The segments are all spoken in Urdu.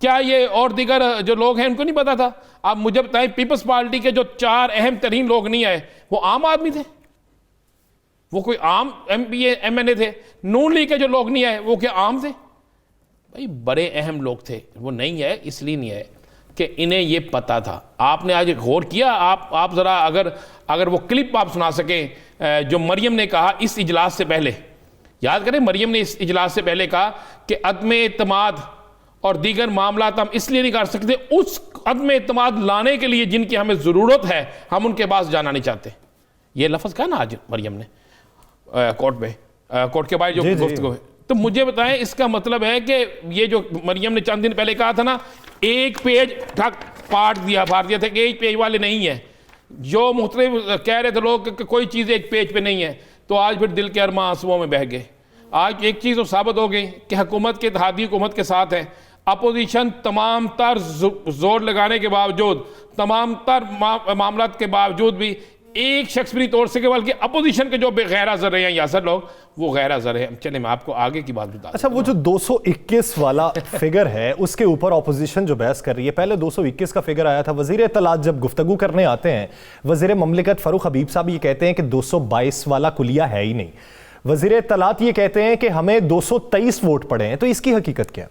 کیا یہ اور دیگر جو لوگ ہیں ان کو نہیں پتا تھا؟ آپ مجھے بتائیں پیپلز پارٹی کے جو 4 اہم ترین لوگ نہیں آئے وہ عام آدمی تھے؟ وہ کوئی عام ایم پی ایم این اے تھے؟ نون لیگ کے جو لوگ نہیں آئے وہ کیا عام تھے؟ بھائی بڑے اہم لوگ تھے، وہ نہیں آئے اس لیے نہیں آئے کہ انہیں یہ پتا تھا۔ آپ نے آج غور کیا؟ آپ ذرا اگر وہ کلپ آپ سنا سکیں جو مریم نے کہا اس اجلاس سے پہلے، یاد کریں مریم نے اس اجلاس سے پہلے کہا کہ عدم اعتماد اور دیگر معاملات ہم اس لیے نہیں کر سکتے، اس عدم اعتماد لانے کے لیے جن کی ہمیں ضرورت ہے ہم ان کے پاس جانا نہیں چاہتے۔ یہ لفظ کہا نا آج مریم نے کورٹ کے باہر جو گفتگو ہے۔ تو مجھے بتائیں اس کا مطلب ہے کہ یہ جو مریم نے چند دن پہلے کہا تھا نا ایک پیج پھاڑ دیا تھا کہ ایک پیج والے نہیں ہیں، جو مختلف کہہ رہے تھے لوگ کہ کوئی چیز ایک پیج پہ نہیں ہے، تو آج پھر دل کے ارماں آنسوؤں میں بہہ گئے۔ آج ایک چیز تو ثابت ہو گئی کہ حکومت کے اتحادی حکومت کے ساتھ ہے، اپوزیشن تمام تر زور لگانے کے باوجود، تمام تر معاملات کے باوجود بھی ایک شخص بھی نہیں توڑ سکے، بلکہ اپوزیشن کے جو بے غیر حاضر رہے ہیں یاسر لوگ وہ غیر حاضر ہیں۔ چلیں میں آپ کو آگے کی بات بتا۔ اچھا وہ جو 221 والا فگر ہے اس کے اوپر اپوزیشن جو بحث کر رہی ہے، پہلے 221 کا فگر آیا تھا، وزیر اطلاعات جب گفتگو کرنے آتے ہیں وزیر مملکت فاروق حبیب صاحب یہ کہتے ہیں کہ 222 والا کلیہ ہے ہی نہیں، وزیر اطلاعات یہ کہتے ہیں کہ ہمیں 223 ووٹ پڑے ہیں، تو اس کی حقیقت کیا؟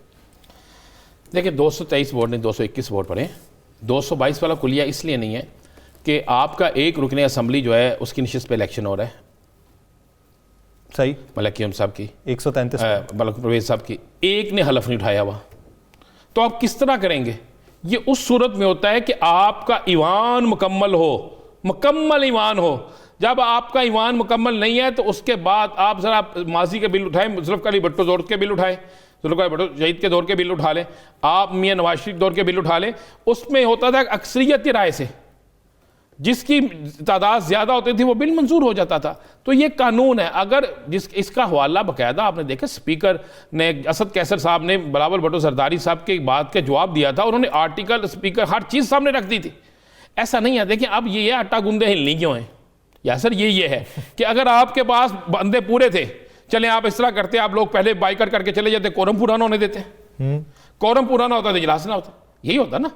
دیکھیں 223 ووٹ نہیں 221 ووٹ پڑے، 222 والا کلیہ اس لیے نہیں ہے کہ آپ کا ایک رکن اسمبلی جو ہے اس کی نشست پہ الیکشن ہو رہا ہے، صحیح، ملک یوم صاحب کی 133 ملک پرویز صاحب کی، ایک نے حلف نہیں اٹھایا ہوا، تو آپ کس طرح کریں گے؟ یہ اس صورت میں ہوتا ہے کہ آپ کا ایوان مکمل ایوان ہو۔ جب آپ کا ایوان مکمل نہیں ہے تو اس کے بعد آپ ذرا ماضی کے بل اٹھائیں، ذوالفقار علی بھٹو دور کے بل اٹھائیں، ذوالفقار علی بھٹو شہید کے دور کے بل اٹھا لیں، آپ میاں نواز شریف دور کے بل اٹھا لیں، اس میں ہوتا تھا اکثریت کی رائے سے جس کی تعداد زیادہ ہوتی تھی وہ بل منظور ہو جاتا تھا۔ تو یہ قانون ہے، اگر اس کا حوالہ باقاعدہ آپ نے دیکھا اسپیکر نے اسد کیسر صاحب نے بلاول بھٹو زرداری صاحب کی بات کا جواب دیا تھا، انہوں نے آرٹیکل اسپیکر ہر چیز سامنے رکھ دی تھی۔ ایسا نہیں ہے، دیکھیں اب یہ آٹا گوندے ہلنی کیوں ہیں یا سر یہ ہے کہ اگر آپ کے پاس بندے پورے تھے، چلیں آپ اس طرح کرتے، آپ لوگ پہلے بائیکٹ کر کے چلے جاتے، کورم پورا نہ ہونے دیتے، کورم پورا نہ ہوتا تو اجلاس نہ ہوتا، یہی ہوتا نا۔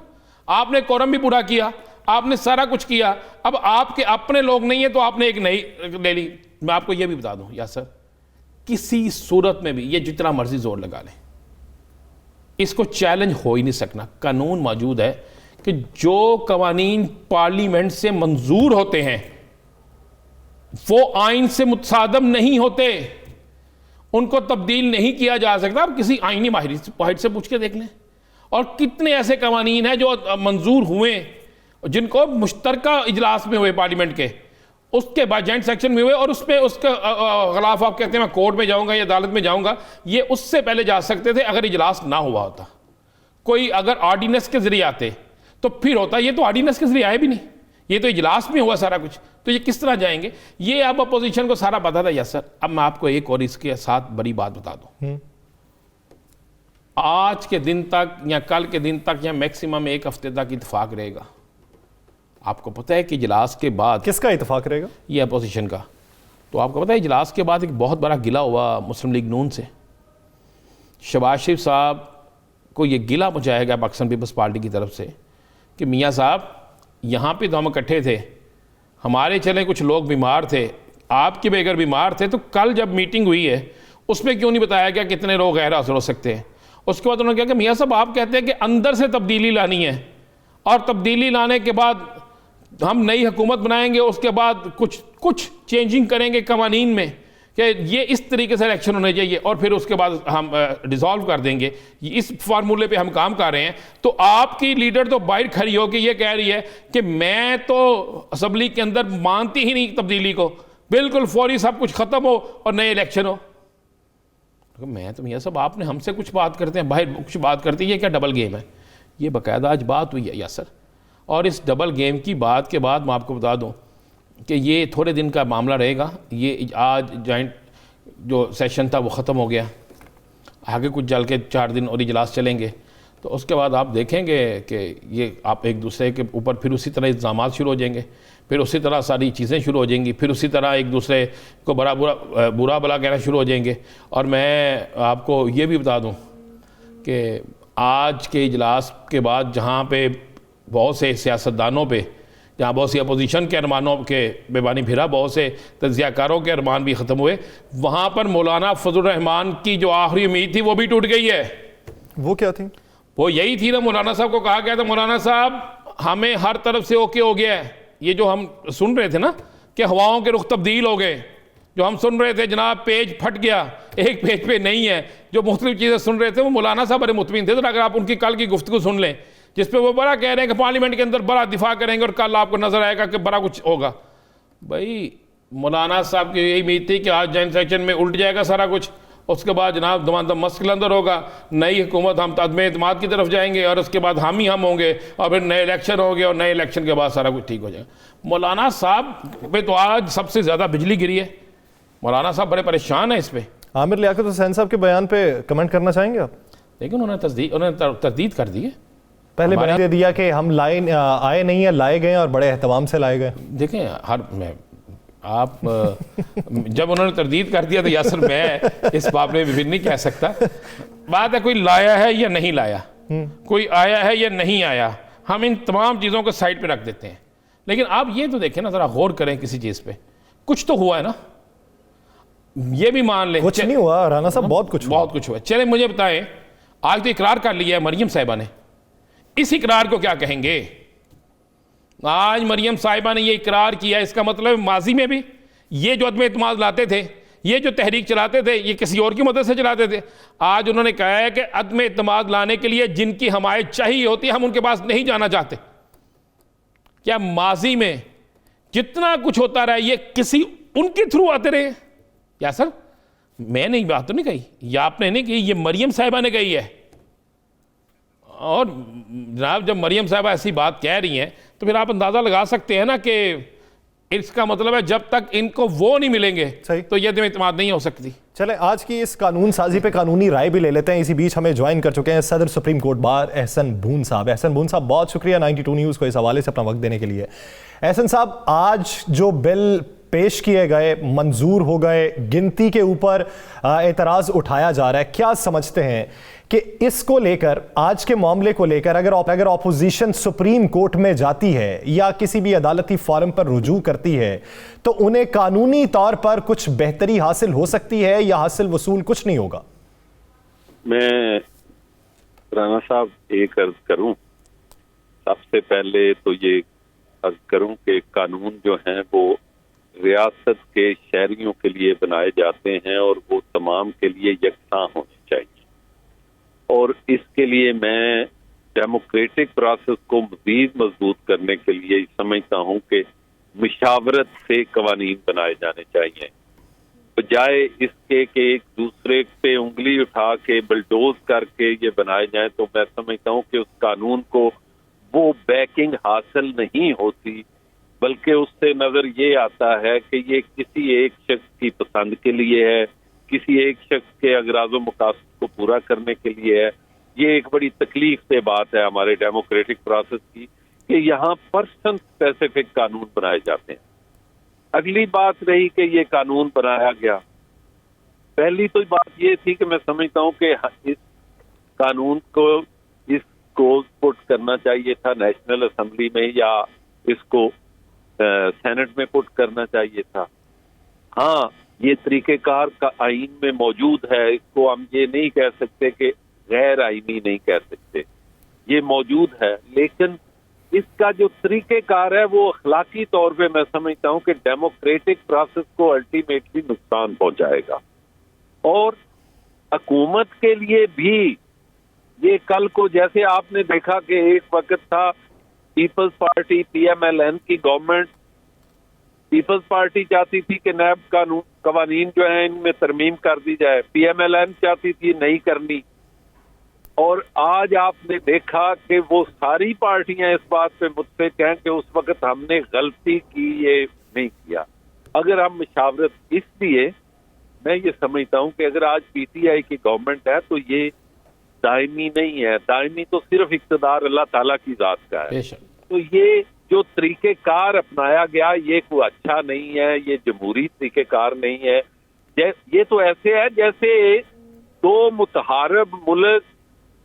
آپ نے کورم بھی پورا کیا، آپ نے سارا کچھ کیا، اب آپ کے اپنے لوگ نہیں ہیں تو آپ نے ایک نئی لے لی۔ میں آپ کو یہ بھی بتا دوں یا سر کسی صورت میں بھی یہ جتنا مرضی زور لگا لیں اس کو چیلنج ہو ہی نہیں سکنا۔ قانون موجود ہے کہ جو قوانین پارلیمنٹ سے منظور ہوتے ہیں وہ آئین سے متصادم نہیں ہوتے، ان کو تبدیل نہیں کیا جا سکتا۔ آپ کسی آئینی ماہر سے پوچھ کے دیکھ لیں، اور کتنے ایسے قوانین ہیں جو منظور ہوئے جن کو مشترکہ اجلاس میں ہوئے پارلیمنٹ کے، اس کے بعد جوائنٹ سیکشن میں ہوئے، اور اس پہ اس کے خلاف آپ کہتے ہیں میں کورٹ میں جاؤں گا یا عدالت میں جاؤں گا، یہ اس سے پہلے جا سکتے تھے اگر اجلاس نہ ہوا ہوتا۔ کوئی اگر آرڈیننس کے ذریعے آتے تو پھر ہوتا، یہ تو آرڈیننس کے ذریعے آئے بھی نہیں، یہ تو اجلاس میں ہوا سارا کچھ، تو یہ کس طرح جائیں گے؟ یہ اب اپوزیشن کو سارا پتا تھا۔ یس سر، اب میں آپ کو ایک اور اس کے ساتھ بڑی بات بتا دوں، آج کے دن تک یا کل کے دن تک یا میکسیمم ایک ہفتے تک اتفاق رہے گا۔ آپ کو پتہ ہے کہ اجلاس کے بعد کس کا اتفاق رہے گا؟ یہ اپوزیشن کا۔ تو آپ کو پتہ ہے اجلاس کے بعد ایک بہت بڑا گلہ ہوا مسلم لیگ نون سے، شہباز شریف صاحب کو یہ گلہ پہنچایا گیا پاکستان پیپلز پارٹی کی طرف سے کہ میاں صاحب یہاں پہ تو ہم اکٹھے تھے، ہمارے چلیں کچھ لوگ بیمار تھے، آپ کے بھی اگر بیمار تھے تو کل جب میٹنگ ہوئی ہے اس میں کیوں نہیں بتایا گیا کتنے لوگ غیر حاضر ہو سکتے ہیں؟ اس کے بعد انہوں نے کہا کہ میاں صاحب آپ کہتے ہیں کہ اندر سے تبدیلی لانی ہے، اور تبدیلی لانے کے بعد ہم نئی حکومت بنائیں گے، اس کے بعد کچھ چینجنگ کریں گے قوانین میں کہ یہ اس طریقے سے الیکشن ہونے چاہیے، اور پھر اس کے بعد ہم ڈیزالو کر دیں گے، اس فارمولے پہ ہم کام کر رہے ہیں۔ تو آپ کی لیڈر تو باہر کھڑی ہو کے یہ کہہ رہی ہے کہ میں تو اسمبلی کے اندر مانتی ہی نہیں تبدیلی کو، بالکل فوری سب کچھ ختم ہو اور نئے الیکشن ہو۔ میں تو میاں صاحب آپ نے ہم سے کچھ بات کرتے ہیں، باہر کچھ بات کرتے ہیں، یہ کیا ڈبل گیم ہے؟ یہ باقاعدہ آج بات ہوئی ہے یا سر، اور اس ڈبل گیم کی بات کے بعد میں آپ کو بتا دوں کہ یہ تھوڑے دن کا معاملہ رہے گا۔ یہ آج جوائنٹ جو سیشن تھا وہ ختم ہو گیا، آگے کچھ چل کے 4 دن اور اجلاس چلیں گے، تو اس کے بعد آپ دیکھیں گے کہ یہ آپ ایک دوسرے کے اوپر پھر اسی طرح الزامات شروع ہو جائیں گے، پھر اسی طرح ساری چیزیں شروع ہو جائیں گی، پھر اسی طرح ایک دوسرے کو برا بلا کہنا شروع ہو جائیں گے۔ اور میں آپ کو یہ بھی بتا دوں کہ آج کے اجلاس کے بعد جہاں پہ بہت سے سیاستدانوں پہ، جہاں بہت سی اپوزیشن کے ارمانوں کے بے بانی پھرا، بہت سے تجزیہ کاروں کے ارمان بھی ختم ہوئے، وہاں پر مولانا فضل الرحمان کی جو آخری امید تھی وہ بھی ٹوٹ گئی ہے۔ وہ کیا تھی؟ وہ یہی تھی نا، مولانا صاحب کو کہا گیا تھا مولانا صاحب ہمیں ہر طرف سے اوکے ہو گیا ہے، یہ جو ہم سن رہے تھے نا کہ ہواؤں کے رخ تبدیل ہو گئے، جو ہم سن رہے تھے جناب پیج پھٹ گیا، ایک پیج پہ نہیں ہے، جو مختلف چیزیں سن رہے تھے، وہ مولانا صاحب بڑے مطمئن تھے۔ تو اگر آپ ان کی کل کی گفتگو سن لیں جس پہ وہ بڑا کہہ رہے ہیں کہ پارلیمنٹ کے اندر بڑا دفاع کریں گے اور کل آپ کو نظر آئے گا کہ بڑا کچھ ہوگا، بھائی مولانا صاحب کی یہی امید تھی کہ آج جوائنٹ سیشن میں الٹ جائے گا سارا کچھ، اس کے بعد جناب دمادم مسک اندر ہوگا، نئی حکومت، ہم عدم اعتماد کی طرف جائیں گے اور اس کے بعد ہم ہی ہم ہوں گے اور پھر نئے الیکشن ہوں گے اور نئے الیکشن کے بعد سارا کچھ ٹھیک ہو جائے گا۔ مولانا صاحب پہ تو آج سب سے زیادہ بجلی گری ہے، مولانا صاحب بڑے پریشان ہیں اس پہ۔ عامر لیاقت حسین صاحب کے بیان پہ کمنٹ کرنا چاہیں گے آپ؟ لیکن انہوں نے تردید کر دی ہے۔ پہلے بیان دے دیا کہ ہم آئے نہیں ہیں، لائے گئے اور بڑے اہتمام سے لائے گئے۔ دیکھیں آپ جب انہوں نے تردید کر دیا تو یاسر میں اس باب میں بھی نہیں کہہ سکتا، بات ہے کوئی لایا ہے یا نہیں لایا، کوئی آیا ہے یا نہیں آیا، ہم ان تمام چیزوں کو سائڈ پہ رکھ دیتے ہیں۔ لیکن آپ یہ تو دیکھیں نا، ذرا غور کریں کسی چیز پہ، کچھ تو ہوا ہے نا، یہ بھی مان لیں کچھ نہیں ہوا رانا صاحب، بہت کچھ ہوا۔ چلیں مجھے بتائیں، آج تو اقرار کر لیا ہے مریم صاحبہ نے، اس اقرار کو کیا کہیں گے؟ آج مریم صاحبہ نے یہ اقرار کیا، اس کا مطلب ماضی میں بھی یہ جو عدم اعتماد لاتے تھے، یہ جو تحریک چلاتے تھے، یہ کسی اور کی مدد سے چلاتے تھے۔ آج انہوں نے کہا ہے کہ عدم اعتماد لانے کے لیے جن کی حمایت چاہیے ہوتی ہے ہم ان کے پاس نہیں جانا چاہتے۔ کیا ماضی میں جتنا کچھ ہوتا رہا یہ کسی ان کے تھرو آتے رہے؟ یا سر میں نے بات تو نہیں کہی، یا آپ نے نہیں کہی، یہ مریم صاحبہ نے کہی ہے۔ اور جناب جب مریم صاحبہ ایسی بات کہہ رہی ہیں تو پھر آپ اندازہ لگا سکتے ہیں نا کہ اس کا مطلب ہے جب تک ان کو وہ نہیں ملیں گے تو یہ عدم اعتماد نہیں ہو سکتی۔ چلیں آج کی اس قانون سازی پہ قانونی رائے بھی لے لیتے ہیں۔ اسی بیچ ہمیں جوائن کر چکے ہیں صدر سپریم کورٹ بار احسن بھون صاحب۔ احسن بھون صاحب بہت شکریہ 92 نیوز کو اس حوالے سے اپنا وقت دینے کے لیے۔ احسن صاحب، آج جو بل پیش کیے گئے، منظور ہو گئے، گنتی کے اوپر اعتراض اٹھایا جا رہا ہے، کیا سمجھتے ہیں کہ اس کو لے کر، آج کے معاملے کو لے کر اگر اپوزیشن سپریم کورٹ میں جاتی ہے یا کسی بھی عدالتی فورم پر رجوع کرتی ہے تو انہیں قانونی طور پر کچھ بہتری حاصل ہو سکتی ہے یا حاصل وصول کچھ نہیں ہوگا؟ میں رانا صاحب ایک عرض کروں، سب سے پہلے تو یہ عرض کروں کہ قانون جو ہیں وہ ریاست کے شہریوں کے لیے بنائے جاتے ہیں اور وہ تمام کے لیے یکساں ہونے چاہیے، اور اس کے لیے میں ڈیموکریٹک پروسیس کو مزید مضبوط کرنے کے لیے سمجھتا ہوں کہ مشاورت سے قوانین بنائے جانے چاہیے، بجائے اس کے کہ ایک دوسرے پہ انگلی اٹھا کے بلڈوز کر کے یہ بنائے جائیں۔ تو میں سمجھتا ہوں کہ اس قانون کو وہ بیکنگ حاصل نہیں ہوتی، بلکہ اس سے نظر یہ آتا ہے کہ یہ کسی ایک شخص کی پسند کے لیے ہے، کسی ایک شخص کے اغراض و مقاصد کو پورا کرنے کے لیے ہے۔ یہ ایک بڑی تکلیف دہ بات ہے ہمارے ڈیموکریٹک پروسیس کی کہ یہاں پرسن اسپیسیفک قانون بنائے جاتے ہیں۔ اگلی بات رہی کہ یہ قانون بنایا گیا، پہلی تو بات یہ تھی کہ میں سمجھتا ہوں کہ اس قانون کو پٹ کرنا چاہیے تھا نیشنل اسمبلی میں یا اس کو سینٹ میں پٹ کرنا چاہیے تھا۔ ہاں، یہ طریقہ کار کا آئین میں موجود ہے، اس کو ہم یہ نہیں کہہ سکتے کہ غیر آئینی نہیں کہہ سکتے، یہ موجود ہے، لیکن اس کا جو طریقہ کار ہے وہ اخلاقی طور پہ میں سمجھتا ہوں کہ ڈیموکریٹک پروسیس کو الٹیمیٹلی نقصان پہنچائے گا، اور حکومت کے لیے بھی یہ کل کو جیسے آپ نے دیکھا کہ ایک وقت تھا پیپلز پارٹی PMLN کی گورنمنٹ، پیپلز پارٹی چاہتی تھی کہ نیب قوانین جو ہیں ان میں ترمیم کر دی جائے، PMLN چاہتی تھی نہیں کرنی، اور آج آپ نے دیکھا کہ وہ ساری پارٹیاں اس بات پہ متفق ہیں کہ اس وقت ہم نے غلطی کی، یہ نہیں کیا۔ اگر ہم مشاورت، اس لیے میں یہ سمجھتا ہوں کہ اگر آج PTI کی گورنمنٹ ہے تو یہ دائمی نہیں ہے، دائمی تو صرف اقتدار اللہ تعالیٰ کی ذات کا ہے۔ تو یہ جو طریقہ کار اپنایا گیا یہ کوئی اچھا نہیں ہے، یہ جمہوری طریقہ کار نہیں ہے۔ یہ تو ایسے ہے جیسے دو متحارب ملک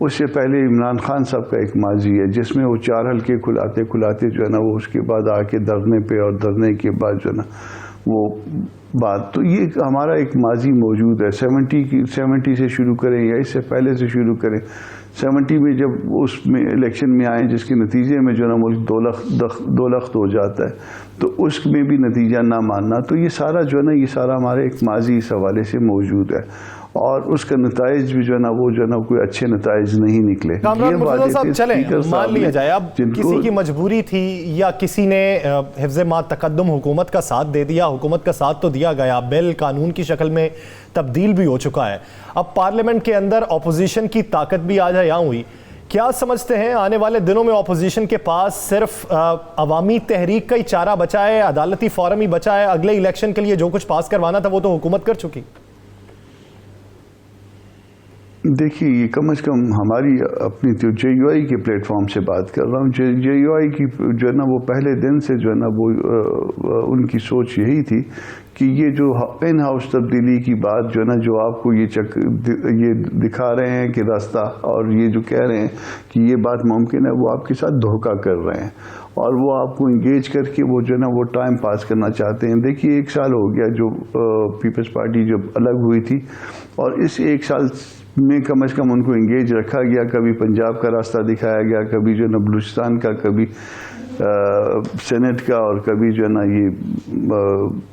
اس سے پہلے عمران خان صاحب کا ایک ماضی ہے جس میں وہ 4 حلقے کھلاتے کھلاتے جو ہے نا وہ اس کے بعد آ کے دھرنے پہ اور دھرنے کے بعد جو ہے نا وہ بات. تو یہ ہمارا ایک ماضی موجود ہے. 70 سے شروع کریں یا اس سے پہلے سے شروع کریں. 70 میں جب اس میں الیکشن میں آئے جس کے نتیجے میں جو ہے نا ملک 2 لخت ہو جاتا ہے تو اس میں بھی نتیجہ نہ ماننا. تو یہ سارا جو ہے نا یہ سارا ہمارے ایک ماضی اس حوالے سے موجود ہے اور اس کا نتائج بھی جو ہے نا وہ جو ہے نا کوئی اچھے نتائج نہیں نکلے. کامران مرتضیٰ صاحب چلیں مان لیا جائے اب کسی کی مجبوری تھی یا کسی نے حفظ ما تقدم حکومت کا ساتھ دے دیا, حکومت کا ساتھ تو دیا گیا, بل قانون کی شکل میں تبدیل بھی ہو چکا ہے, اب پارلیمنٹ کے اندر اپوزیشن کی طاقت بھی آج یہاں ہوئی. کیا سمجھتے ہیں آنے والے دنوں میں اپوزیشن کے پاس صرف عوامی تحریک کا ہی چارہ بچا ہے, عدالتی فورم ہی بچا ہے؟ اگلے الیکشن کے لیے جو کچھ پاس کروانا تھا وہ تو حکومت کر چکی. دیکھیے یہ کم از کم ہماری اپنی جو جے یو آئی کے پلیٹ فارم سے بات کر رہا ہوں. جے یو آئی کی جو ہے نا وہ پہلے دن سے جو ہے نا وہ ان کی سوچ یہی تھی کہ یہ جو ان ہاؤس تبدیلی کی بات جو ہے نا جو آپ کو یہ دکھا رہے ہیں کہ راستہ اور یہ جو کہہ رہے ہیں کہ یہ بات ممکن ہے وہ آپ کے ساتھ دھوکہ کر رہے ہیں اور وہ آپ کو انگیج کر کے وہ جو ہے نا وہ ٹائم پاس کرنا چاہتے ہیں. دیکھیے 1 سال ہو گیا جو پیپلز پارٹی جب الگ ہوئی تھی اور اس 1 سال میں کم از کم ان کو انگیج رکھا گیا. کبھی پنجاب کا راستہ دکھایا گیا, کبھی جو ہے نا بلوچستان کا, کبھی سینٹ کا اور کبھی جو ہے نا یہ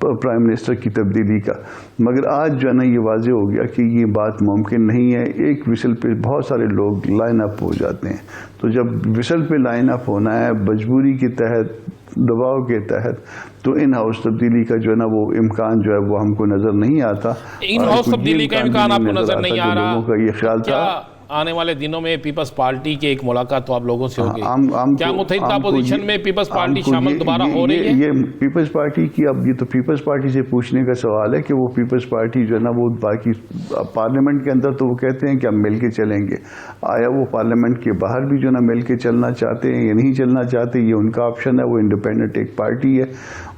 پرائم منسٹر کی تبدیلی کا. مگر آج جو ہے نا یہ واضح ہو گیا کہ یہ بات ممکن نہیں ہے. ایک وسل پہ بہت سارے لوگ لائن اپ ہو جاتے ہیں. تو جب وسل پہ لائن اپ ہونا ہے مجبوری کے تحت, دباؤ کے تحت, تو ان ہاؤس تبدیلی کا جو ہے نا وہ امکان جو ہے وہ ہم کو نظر نہیں آتا. ان ہاؤس تبدیلی کا امکان آپ کو نظر نہیں آ رہا؟ لوگوں کا یہ خیال تھا آنے والے دنوں میں پیپلز پارٹی کی ایک ملاقات تو آپ لوگوں سے ہوگی, کیا متحدہ اپوزیشن میں پیپلز پارٹی شامل دوبارہ ہو رہی ہے؟ یہ پیپلز پارٹی کی, اب یہ تو پیپلز پارٹی سے پوچھنے کا سوال ہے کہ وہ پیپلز پارٹی جو ہے نا وہ باقی پارلیمنٹ کے اندر تو وہ کہتے ہیں کہ ہم مل کے چلیں گے. آیا وہ پارلیمنٹ کے باہر بھی جو ہے نا مل کے چلنا چاہتے ہیں یا نہیں چلنا چاہتے, یہ ان کا آپشن ہے. وہ انڈیپینڈنٹ ایک پارٹی ہے,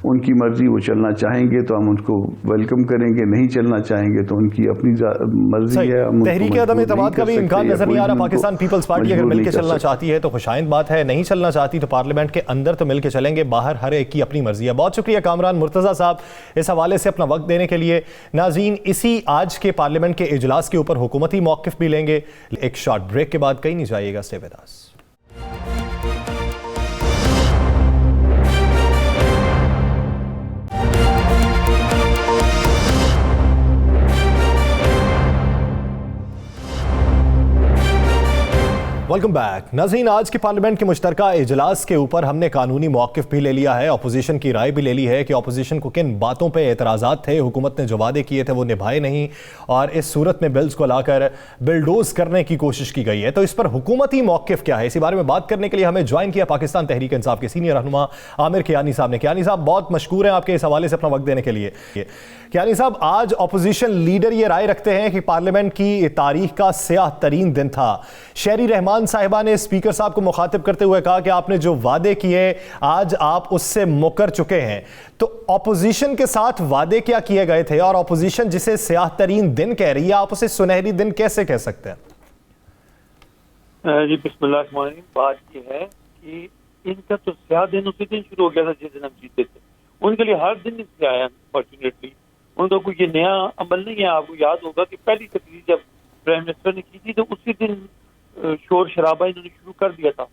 ان کی مرضی. وہ چلنا چاہیں گے تو ہم ان کو ویلکم کریں گے, نہیں چلنا چاہیں گے تو ان کی اپنی مرضی ہے. تحریک عدم اعتماد کا بھی امکان نظر نہیں آ رہا. پاکستان پیپلز پارٹی اگر مل کے چلنا چاہتی ہے تو خوشائند بات ہے, نہیں چلنا چاہتی تو پارلیمنٹ کے اندر تو مل کے چلیں گے, باہر ہر ایک کی اپنی مرضی ہے. بہت شکریہ کامران مرتضیٰ صاحب اس حوالے سے اپنا وقت دینے کے لیے. ناظرین, اسی آج کے پارلیمنٹ کے اجلاس کے اوپر حکومتی موقف بھی لیں گے. ایک شارٹ بریک کے بعد کہیں نہیں جائیے گا. Stay with us. Welcome back. ناظرین, آج کے پارلیمنٹ کے مشترکہ اجلاس کے اوپر ہم نے قانونی موقف بھی لے لیا ہے, اپوزیشن کی رائے بھی لے لی ہے کہ اپوزیشن کو کن باتوں پہ اعتراضات تھے, حکومت نے جو وعدے کیے تھے وہ نبھائے نہیں, اور اس صورت میں بلز کو لا کر بلڈوز کرنے کی کوشش کی گئی ہے. تو اس پر حکومتی موقف کیا ہے, اسی بارے میں بات کرنے کے لیے ہمیں جوائن کیا پاکستان تحریک انصاف کے سینئر رہنما عامر کیانی صاحب نے. کیانی صاحب بہت مشکور ہیں آپ کے اس حوالے سے اپنا وقت دینے کے لیے. کیانی صاحب, آج اپوزیشن لیڈر یہ رائے رکھتے ہیں کہ پارلیمنٹ کی تاریخ کا سیاہ ترین دن تھا. شہری رحمان صاحبہ نے اسپیکر صاحب کو مخاطب کرتے ہوئے کہا کہ آپ نے جو وعدے کیے آج آپ اس سے مکر چکے ہیں. تو اپوزیشن کے ساتھ وعدے کیا کیے گئے تھے, اور اپوزیشن جسے سیاہ ترین دن کہہ رہی ہے آپ اسے سنہری دن کیسے کہہ سکتے ہیں؟ جی بسم اللہ الرحمن الرحیم. بات یہ ہے کہ ان کا تو سیاہ دن اسی دن شروع ہو گیا تھا جس دن ہم جیتے تھے. ان کے لیے ہر دن سیاہ ہے انفارچونیٹلی. ان کا کوئی یہ نیا عمل نہیں ہے. آپ کو یاد ہوگا کہ پہلی تقریر جب پرائم منسٹر نے کی تھی تو اسی دن شور شرابہ انہوں نے شروع کر دیا تھا.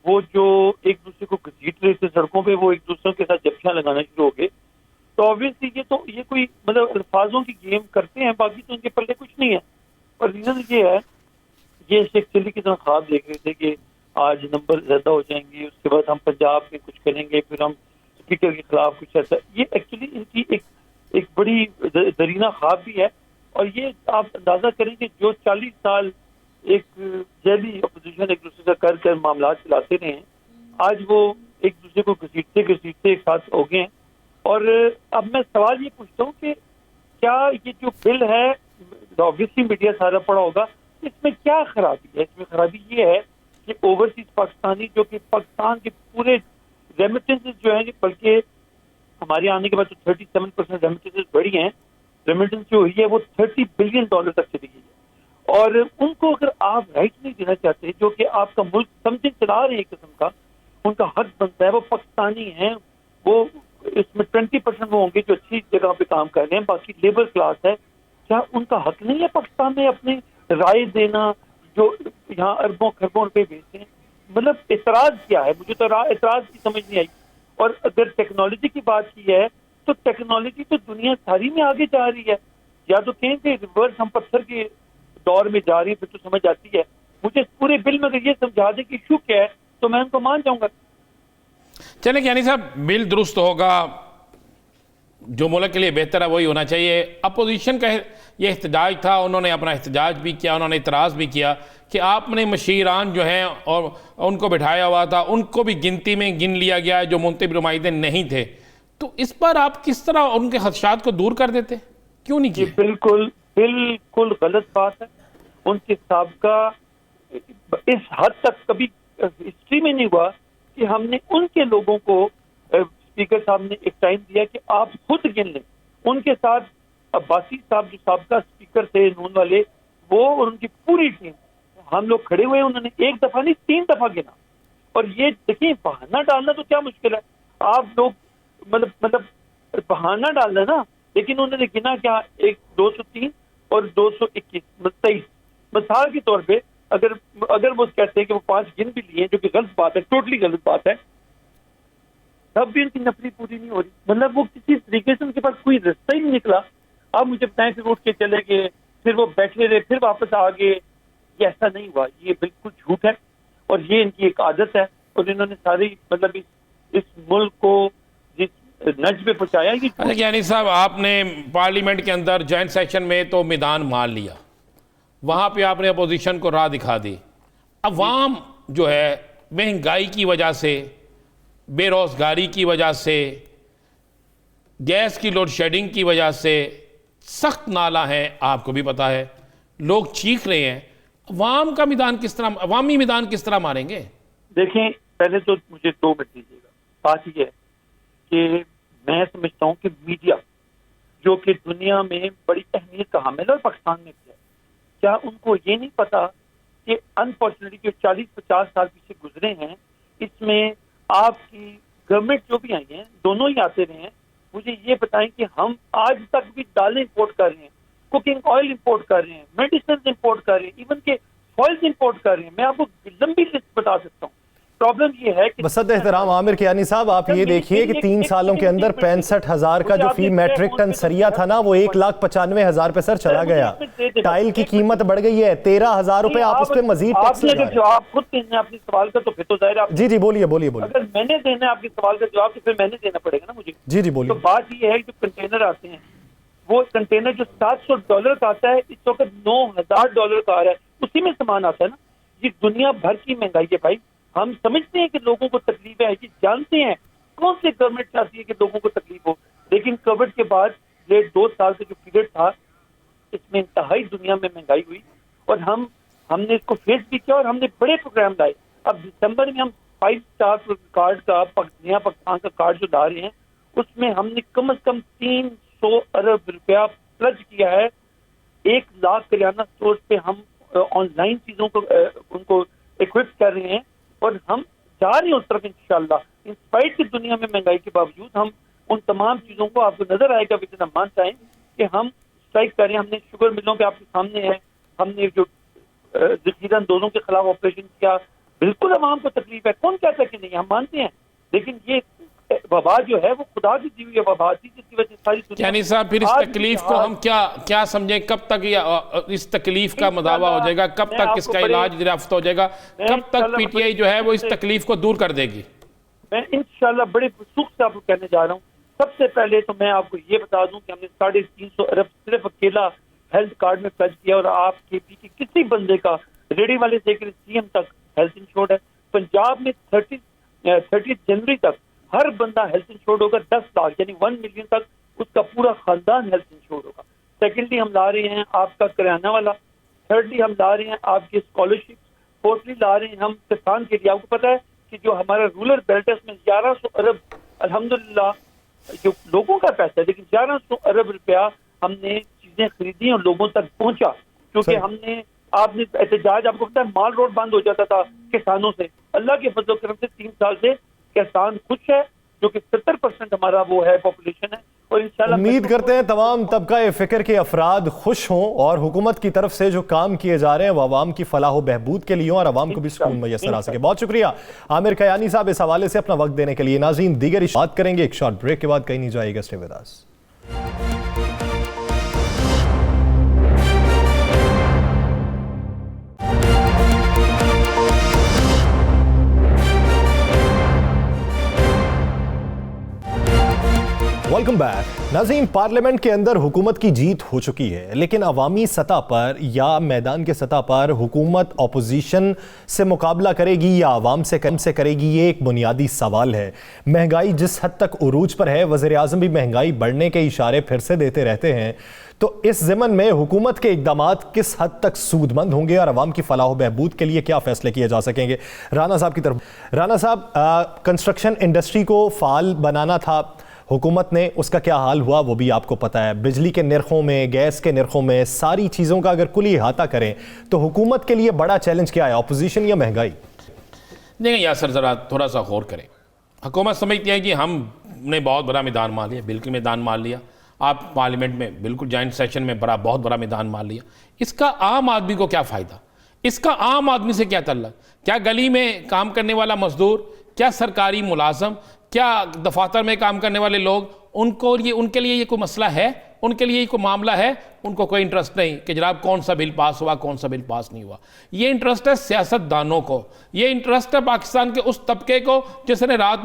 وہ جو ایک دوسرے کو گھسیٹ رہے تھے سڑکوں پہ, وہ ایک دوسرے کے ساتھ جھپکیاں لگانا شروع ہو گئے. تو آبویسلی یہ کوئی مطلب الفاظوں کی گیم کرتے ہیں, باقی تو ان کے پلے کچھ نہیں ہے. اور ریزن یہ ہے, یہ شیخ چلی کی طرح خواب دیکھ رہے تھے کہ آج نمبر زیادہ ہو جائیں گے, اس کے بعد ہم پنجاب میں کچھ کریں گے, پھر ہم اسپیکر کے خلاف کچھ ایسا. یہ ایکچولی ان کی ایک بڑی درینہ خواب بھی ہے. اور یہ آپ اندازہ کریں کہ جو 40 سال ایک جیلی اپوزیشن ایک دوسرے سے کر معاملات چلاتے رہے ہیں, آج وہ ایک دوسرے کو گھسیٹتے ایک ساتھ ہو گئے ہیں. اور اب میں سوال یہ پوچھتا ہوں کہ کیا یہ جو بل ہے, آبویسلی میڈیا سارا پڑا ہوگا, اس میں کیا خرابی ہے؟ اس میں خرابی یہ ہے کہ اوورسیز پاکستانی جو کہ پاکستان کے پورے ریمیٹنسز جو ہیں, بلکہ ہمارے آنے کے بعد تو 37% ریمیٹنسز بڑھی ہیں. ریمیٹنس جو ہوئی ہے وہ $30 بلین تک چلی گئی ہے. اور ان کو اگر آپ رائٹ نہیں دینا چاہتے جو کہ آپ کا ملک سمجھے چلا رہے ہیں ایک قسم کا، ان کا حق بنتا ہے، وہ پاکستانی ہیں، وہ اس میں 20% وہ ہوں گے جو اچھی جگہ پہ کام کر رہے ہیں، باقی لیبر کلاس ہے، کیا ان کا حق نہیں ہے پاکستان میں اپنی رائے دینا جو یہاں اربوں خربوں روپے بھیجتے ہیں؟ مطلب اعتراض کیا ہے؟ مجھے تو اعتراض کی سمجھ نہیں آئی. اور اگر ٹیکنالوجی کی بات کی ہے تو ٹیکنالوجی تو دنیا ساری میں آگے جا رہی ہے. یا تو کہیں کہ ریورس ہم پتھر کے دور میں جا رہی ہے، پھر تو سمجھ آتی ہے. مجھے پورے بل میں اگر یہ سمجھا دیں کہ ایشو کیا ہے تو میں ان کو مان جاؤں گا. چلیں یعنی صاحب بل درست ہوگا، جو ملک کے لیے بہتر ہے وہی ہونا چاہیے. اپوزیشن کا یہ احتجاج تھا، انہوں نے اپنا احتجاج بھی کیا، انہوں نے اعتراض بھی کیا کہ آپ نے مشیران جو ہیں اور ان کو بٹھایا ہوا تھا، ان کو بھی گنتی میں گن لیا گیا ہے جو منتخب نمائندے نہیں تھے. تو اس پر آپ کس طرح ان کے خدشات کو دور کر دیتے؟ کیوں نہیں کیا؟ بالکل بالکل غلط بات ہے. ان کے سابقہ اس حد تک کبھی ہسٹری میں نہیں ہوا کہ ہم نے ان کے لوگوں کو، اسپیکر صاحب نے ایک ٹائم دیا کہ آپ خود گن لیں. ان کے ساتھ عباسی صاحب جو سابقہ اسپیکر تھے نون والے، وہ اور ان کی پوری ٹیم، ہم لوگ کھڑے ہوئے، انہوں نے ایک دفعہ نہیں 3 دفعہ گنا. اور یہ دیکھیں بہانہ ڈالنا تو کیا مشکل ہے، آپ لوگ مطلب بہانہ ڈالنا نا، لیکن انہوں نے گنا کیا 203 اور 221 23. مثال کے طور پہ اگر وہ کہتے ہیں کہ وہ 5 گن بھی لیے جو کہ غلط بات ہے، ٹوٹلی غلط بات ہے، تب بھی ان کی نفری پوری نہیں ہو رہی. مطلب وہ کسی طریقے سے ان کے پاس کوئی رستہ ہی نہیں نکلا. اب مجھے بتائیں پھر اٹھ کے چلے گئے، پھر وہ بیٹھے رہے، پھر واپس آ گئے. یہ ایسا نہیں ہوا، یہ بالکل جھوٹ ہے اور یہ ان کی ایک عادت ہے. اور انہوں نے ساری مطلب اس ملک کو جس نج پہ پہنچایا. یعنی صاحب آپ نے پارلیمنٹ کے اندر جوائنٹ سیشن میں تو میدان مار لیا، وہاں پہ آپ نے اپوزیشن کو راہ دکھا دی. عوام جو ہے مہنگائی کی وجہ سے، بے روزگاری کی وجہ سے، گیس کی لوڈ شیڈنگ کی وجہ سے سخت نالا ہے، آپ کو بھی پتا ہے، لوگ چیخ رہے ہیں. عوام کا میدان کس طرح، عوامی میدان کس طرح ماریں گے؟ دیکھیں پہلے تو مجھے 2 منٹ دیجیے گا. بات یہ ہے کہ میں سمجھتا ہوں کہ میڈیا جو کہ دنیا میں بڑی اہمیت کا حامل ہے اور پاکستان میں بھی ہے، کیا ان کو یہ نہیں پتا کہ انفارچونیٹلی جو 40-50 سال پیچھے گزرے ہیں، اس میں آپ کی گورنمنٹ جو بھی آئی ہیں، دونوں ہی آتے رہے ہیں. مجھے یہ بتائیں کہ ہم آج تک بھی دالیں امپورٹ کر رہے ہیں، کوکنگ آئل امپورٹ کر رہے ہیں، میڈیسنز امپورٹ کر رہے ہیں، ایون کہ فوائل امپورٹ کر رہے ہیں. میں آپ کو لمبی لسٹ بتا سکتا ہوں. پرابلم یہ ہے کہ بسد احترام عامر کیانی صاحب، آپ یہ دیکھیے کہ 3 سالوں کے اندر 65,000 کا جو فی میٹرک ٹن سریا تھا نا، وہ 1,95,000 پہ سر چلا گیا. ٹائل کی قیمت بڑھ گئی ہے 13,000 روپے، آپ اس پہ مزید ٹیکس لگائیں. اگر جواب خود دینا ہے اپنے سوال کا تو پھر تو ظاہر ہے. جی بولیے. اگر میں نے دینا ہے آپ کے سوال کا جواب تو پھر میں نے دینا پڑے گا نا مجھے. جی بولیے. تو بات یہ ہے کہ جو کنٹینر آتے ہیں، وہ کنٹینر جو $700 کا آتا ہے، اس وقت $9,000 کا آ رہا ہے، اسی میں سامان آتا ہے نا. یہ دنیا بھر کی مہنگائی ہے بھائی. ہم سمجھتے ہیں کہ لوگوں کو تکلیف ہے، یہ جانتے ہیں کون سے گورنمنٹ چاہتی ہے کہ لوگوں کو تکلیف ہو. لیکن کووڈ کے بعد یہ 2 سال کا جو پیریڈ تھا، اس میں انتہائی دنیا میں مہنگائی ہوئی اور ہم نے اس کو فیس بھی کیا اور ہم نے بڑے پروگرام لائے. اب دسمبر میں ہم 5 سٹار کارڈ کا نیا پاکستان کا کارڈ جو لا رہے ہیں، اس میں ہم نے کم از کم 300 ارب روپیہ پلج کیا ہے. 1 لاکھ کریانہ اسٹور پہ ہم آن لائن چیزوں کو ان کو اکوپ کر رہے ہیں اور ہم جا رہے ہیں اس طرف انشاءاللہ. انسپائٹ کی دنیا میں مہنگائی کے باوجود ہم ان تمام چیزوں کو، آپ کو نظر آئے گا وزن امان چاہیں کہ ہم اسٹرائک کر رہے ہیں. ہم نے شوگر ملوں پہ آپ کے سامنے ہے، ہم نے جو ذخیرہ اندوزوں کے خلاف آپریشن کیا. بالکل عوام کو تکلیف ہے، کون کہتا ہے کہ نہیں، ہم مانتے ہیں. لیکن یہ وبا جو ہے وہ خدا کی دی ہوئی وبا تھی جس کی وجہ سے ساری دنیا. یعنی صاحب پھر اس تکلیف کو ہم کیا سمجھیں؟ کب تک اس تکلیف کا مداوع ہو جائے گا؟ کب تک اس کا علاج دریافت ہو جائے گا؟ کب تک پی ٹی آئی جو ہے وہ اس تکلیف کو دور کر دے گی؟ میں انشاءاللہ بڑے وثوق سے آپ کو کہنے جا رہا ہوں. سب سے پہلے تو میں آپ کو یہ بتا دوں کہ ہم نے 350 ارب صرف اکیلا ہیلتھ کارڈ میں پلج کیا اور آپ کے پی کے کسی بندے کا ریڈی والے سے لے سی ایم تک ہیلتھ انشورڈ ہے. پنجاب میں 30 جنوری تک ہر بندہ ہیلتھ انشورڈ ہوگا. 10 لاکھ یعنی 1 ملین تک اس کا پورا خاندان ہیلتھ انشورڈ ہوگا. سیکنڈلی ہم لا رہے ہیں آپ کا کریانہ والا. تھرڈلی ہم لا رہے ہیں آپ کی اسکالرشپ. فورتھلی لا رہے ہیں ہم کسان کے لیے. آپ کو پتا ہے کہ جو ہمارا رورل بیلٹ ہے اس میں 1100 ارب الحمدللہ جو لوگوں کا پیسہ ہے، لیکن 1100 ارب روپیہ ہم نے چیزیں خریدی اور لوگوں تک پہنچا کیونکہ ہم نے آپ نے احتجاج، آپ کو پتا ہے مال روڈ بند ہو جاتا تھا کسانوں سے. اللہ کے فضل و کرم سے 3 سال سے کسان خوش ہے، جو کہ 70% ہمارا وہ ہے پاپولیشن ہے. اور انشاءاللہ امید کرتے ہیں تمام طبقہ فکر کے افراد خوش ہوں اور حکومت کی طرف سے جو کام کیے جا رہے ہیں وہ عوام کی فلاح و بہبود کے لیے ہوں اور عوام کو بھی سکون میسر آ سکے. بہت شکریہ عامر کیانی صاحب اس حوالے سے اپنا وقت دینے کے لیے. ناظرین دیگر بات کریں گے ایک شارٹ بریک کے بعد، کہیں نہیں جائے گا. Stay with us. Welcome back. ناظرین پارلیمنٹ کے اندر حکومت کی جیت ہو چکی ہے، لیکن عوامی سطح پر یا میدان کے سطح پر حکومت اپوزیشن سے مقابلہ کرے گی یا عوام سے کرے گی، یہ ایک بنیادی سوال ہے. مہنگائی جس حد تک عروج پر ہے، وزیر اعظم بھی مہنگائی بڑھنے کے اشارے پھر سے دیتے رہتے ہیں، تو اس ضمن میں حکومت کے اقدامات کس حد تک سود مند ہوں گے اور عوام کی فلاح و بہبود کے لیے کیا فیصلے کیے جا سکیں گے؟ رانا صاحب کی طرف. رانا صاحب، کنسٹرکشن انڈسٹری کو فعال بنانا تھا حکومت نے، اس کا کیا حال ہوا وہ بھی آپ کو پتا ہے. بجلی کے نرخوں میں، گیس کے نرخوں میں، ساری چیزوں کا اگر کلی احاطہ کریں تو حکومت کے لیے بڑا چیلنج کیا ہے، اپوزیشن یا مہنگائی؟ دیکھیں یاسر، ذرا تھوڑا سا غور کریں. حکومت سمجھتی ہے کہ ہم نے بہت بڑا میدان مار لیا. بالکل میدان مار لیا. آپ پارلیمنٹ میں بالکل جوائنٹ سیشن میں بہت بڑا میدان مار لیا. اس کا عام آدمی کو کیا فائدہ؟ اس کا عام آدمی سے کیا تعلق؟ کیا گلی میں کام کرنے والا مزدور، کیا سرکاری ملازم، کیا دفاتر میں کام کرنے والے لوگ، ان کے لیے یہ کوئی مسئلہ ہے؟ ان کے لیے یہ کوئی معاملہ ہے؟ ان کو کوئی انٹرسٹ نہیں کہ جناب کون سا بل پاس ہوا، کون سا بل پاس نہیں ہوا. یہ انٹرسٹ ہے سیاست دانوں کو، یہ انٹرسٹ ہے پاکستان کے اس طبقے کو جس نے رات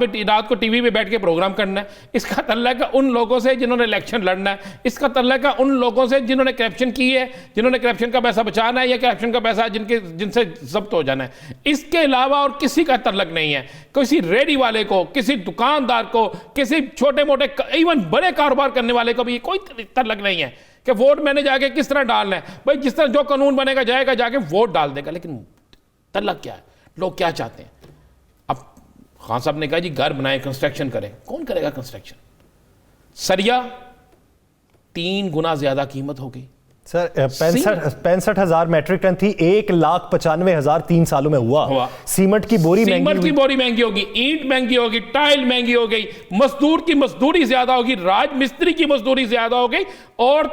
کو ٹی وی پہ بیٹھ کے پروگرام کرنا ہے. اس کا تعلق ہے ان لوگوں سے جنہوں نے الیکشن لڑنا ہے. اس کا تعلق ہے ان لوگوں سے جنہوں نے کرپشن کی ہے، جنہوں نے کرپشن کا پیسہ بچانا ہے یا کرپشن کا پیسہ جن سے ضبط ہو جانا ہے. اس کے علاوہ اور کسی کا تعلق نہیں ہے. کسی ریڈی والے کو، کسی دکاندار کو، کسی چھوٹے موٹے ایون بڑے کاروبار کرنے والے کو بھی کوئی تعلق نہیں ہے کہ ووٹ میں نے جا کے کس طرح ڈالنا ہے. بھائی جس طرح جو قانون بنے گا جائے گا، جا کے ووٹ ڈال دے گا. لیکن تعلق کیا ہے؟ لوگ کیا چاہتے ہیں؟ اب خان صاحب نے کہا جی گھر بنائیں، کنسٹرکشن کریں. کون کرے گا کنسٹرکشن؟ سریا 3 گنا زیادہ قیمت ہو گئی سر. 65,000 میٹرک ٹن تھی، 1,95,000 3 سالوں میں ہوا. سیمنٹ کی بوری مہنگی ہوگی، اینٹ مہنگی ہوگی، ٹائل مہنگی ہو گئی، مزدور کی مزدوری زیادہ ہوگی، راج مستری کی مزدوری زیادہ ہو گئی، اور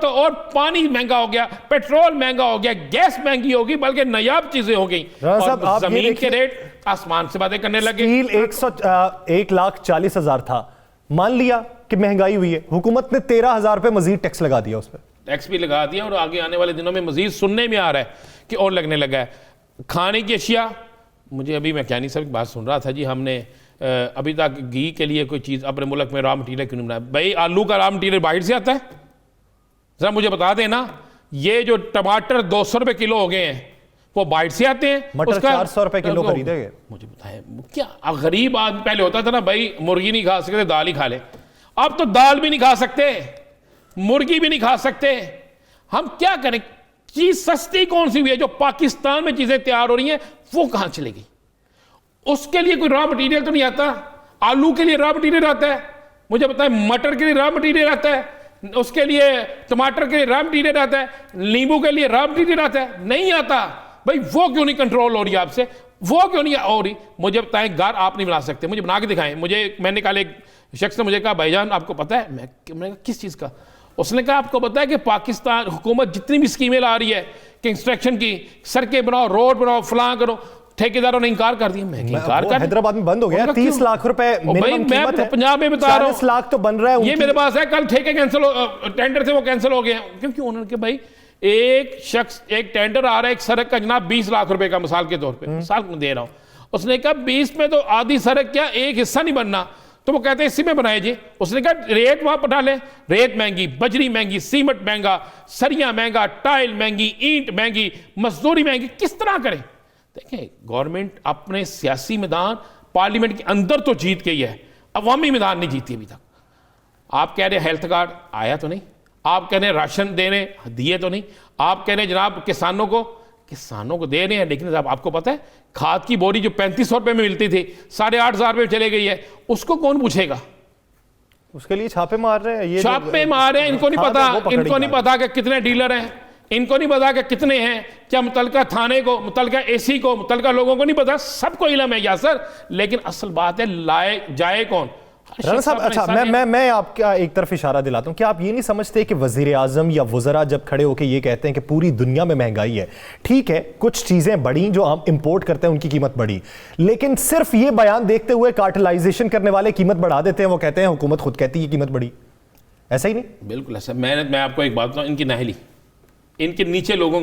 پانی مہنگا ہو گیا، پیٹرول مہنگا ہو گیا، گیس مہنگی ہوگی، بلکہ نایاب چیزیں ہو گئی. زمین کے ریٹ آسمان سے باتیں کرنے لگے. 1,40,000 تھا، مان لیا کہ مہنگائی ہوئی ہے، حکومت نے 13,000 پہ مزید ٹیکس لگا دیا. اس پہ ٹیکس بھی لگا دیا، اور آگے آنے والے دنوں میں مزید سننے میں آ رہا ہے کہ اور لگنے لگا ہے. کھانے کی اشیاء، مجھے ابھی میں کیانی صاحب کی بات سن رہا تھا جی، ہم نے ابھی تک گھی کے لیے کوئی چیز اپنے ملک میں را مٹیریل کیوں نہیں بنایا؟ بھائی آلو کا را مٹیریل باہر سے آتا ہے؟ ذرا مجھے بتا دیں نا. یہ جو ٹماٹر 200 روپے کلو ہو گئے ہیں وہ باہر سے آتے ہیں. مٹر 400 روپے کلو خریدے گئے. مجھے بتائیں کیا غریب آدمی پہلے ہوتا تھا نا بھائی مرغی نہیں کھا سکتے دال ہی کھا لے. اب تو دال بھی نہیں کھا سکتے، مرغی بھی نہیں کھا سکتے. ہم کیا کریں؟ چیز سستی کون سی ہوئی ہے؟ جو پاکستان میں چیزیں تیار ہو رہی ہیں وہ کہاں چلے گی؟ اس کے لیے کوئی را مٹیریل تو نہیں آتا. آلو کے لیے را مٹیریل آتا ہے، مجھے بتائیں مٹر کے لیے را مٹیریل آتا ہے، اس کے لیے ٹماٹر کے لیے را مٹیریل آتا ہے، لیمبو کے لیے را مٹیریل آتا ہے؟ نہیں آتا. بھائی وہ کیوں نہیں کنٹرول ہو رہی آپ سے؟ وہ کیوں نہیں ہو رہی؟ مجھے بتائیں گھر آپ نہیں بنا سکتے، مجھے بنا کے دکھائیں. میں نے کہا ایک شخص نے مجھے کہا بھائی جان آپ کو پتا ہے؟ میں نے کہا کس چیز کا؟ اس نے کہا آپ کو پتا ہے کہ پاکستان حکومت جتنی بھی اسکیمیں لا رہی ہے کنسٹرکشن کی، سڑکیں بناؤ، روڈ بناؤ، فلاں کرو، ٹھیکیداروں نے انکار کر دیا. میں انکار کر حیدرآباد میں بند ہو گیا. 30 لاکھ روپے منیمم قیمت ہے، پنجاب میں بتا رہا ہوں 40 لاکھ تو بن رہا ہے. یہ میرے پاس ہے، کل ٹھیکے ٹینڈر سے وہ کینسل ہو گئے ہیں کیونکہ انہوں نے کہ بھائی ایک شخص ایک ٹینڈر آ رہا ہے ایک سڑک کا جناب 20 لاکھ روپے کا، مثال کے طور پہ مثال میں دے رہا ہوں. اس نے کہا 20 میں تو آدھی سڑک کیا ایک حصہ نہیں بننا، تو وہ کہتے ہیں اسی میں بنائے جی. اس نے کہا ریٹ وہاں پر ڈالیں. ریٹ مہنگی، بجری مہنگی، سیمنٹ مہنگا، سریاں مہنگا، ٹائل مہنگی، اینٹ مہنگی، مزدوری مہنگی. کس طرح کریں؟ دیکھیں گورنمنٹ اپنے سیاسی میدان پارلیمنٹ کے اندر تو جیت گئی ہے، عوامی میدان نہیں جیتی ابھی تک. آپ کہہ رہے ہیں ہیلتھ کارڈ آیا تو نہیں، آپ کہہ رہے ہیں راشن دینے دیے تو نہیں، آپ کہہ رہے ہیں جناب کسانوں کو دے رہے ہیں، لیکن آپ کو پتہ ہے کھاد کی بوری جو 3500 روپے میں ملتی تھی 8,500 روپے چلے گئی ہے، اس کو کون پوچھے گا؟ اس کے لیے چھاپے مار رہے ہیں، چھاپے مار رہے ہیں. ان کو نہیں پتا کہ کتنے ڈیلر ہیں، ان کو نہیں پتا کہ کتنے ہیں، کیا متعلقہ تھانے کو، متعلقہ اے سی کو، متعلقہ لوگوں کو نہیں پتا، سب کو علم ہے یاسر، لیکن اصل بات ہے لائے جائے کون. رانا صاحب اچھا میں آپ کا ایک طرف اشارہ دلاتا ہوں کہ آپ یہ نہیں سمجھتے کہ وزیر اعظم یا وزراء جب کھڑے ہو کے یہ کہتے ہیں کہ پوری دنیا میں مہنگائی ہے، ٹھیک ہے کچھ چیزیں بڑھی جو ہم امپورٹ کرتے ہیں ان کی قیمت بڑھی، لیکن صرف یہ بیان دیکھتے ہوئے کارٹلائزیشن کرنے والے قیمت بڑھا دیتے ہیں، وہ کہتے ہیں حکومت خود کہتی ہے قیمت بڑھی، ایسا ہی نہیں؟ بالکل ایسا. میں آپ کو ایک بات بتاؤں، ان کی نااہلی، ان کے نیچے لوگوں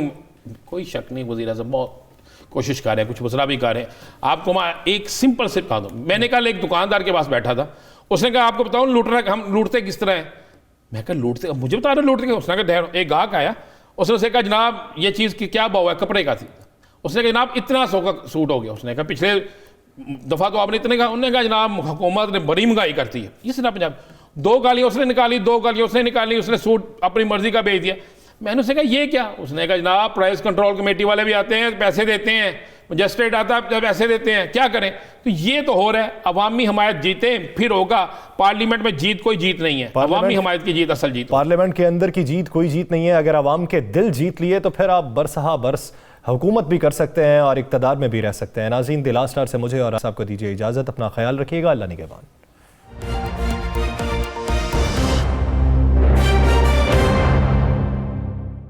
کوئی شک نہیں، وزیر اعظم بہت کوشش کر رہے ہیں، کچھ وزراء بھی کر رہے ہیں. آپ کو میں ایک سمپل سے بتا دوں، میں نے کل ایک دکاندار کے پاس بیٹھا تھا، اس نے کہا آپ کو بتاؤں ہم لوٹتے کس طرح ہیں. میں کہا لوٹتے، مجھے بتا رہے لوٹتے. اس نے کہا ڈھیر. ایک گاہک آیا، اس نے کہا جناب یہ چیز کی کیا بھاؤ ہے، کپڑے کا تھی. اس نے کہا جناب اتنا سو کا سوٹ ہو گیا. اس نے کہا پچھلے دفعہ تو آپ نے اتنے کہا. انہوں نے کہا جناب حکومت نے بڑی مہنگائی کرتی ہے. یہ سنا پنجاب. 2 گالیاں اس نے نکالی، 2 گالیاں اس نے نکالی، اس نے سوٹ اپنی مرضی کا بیچ دیا. میں نے اسے کہا یہ کیا؟ اس نے کہا جناب پرائز کنٹرول کمیٹی والے بھی آتے ہیں، پیسے دیتے ہیں، مجسٹریٹ آتا ہے پیسے دیتے ہیں، کیا کریں. تو یہ تو ہو رہا ہے. عوامی حمایت جیتے پھر ہوگا. پارلیمنٹ میں جیت کوئی جیت نہیں ہے، عوامی حمایت کی جیت اصل جیت. پارلیمنٹ کے اندر کی جیت کوئی جیت نہیں ہے. اگر عوام کے دل جیت لیے تو پھر آپ برسہ برس حکومت بھی کر سکتے ہیں اور اقتدار میں بھی رہ سکتے ہیں. ناظرین، دی لاسٹ آور سے مجھے اور صاحب کو دیجیے اجازت. اپنا خیال رکھیے گا. اللہ نگہبان.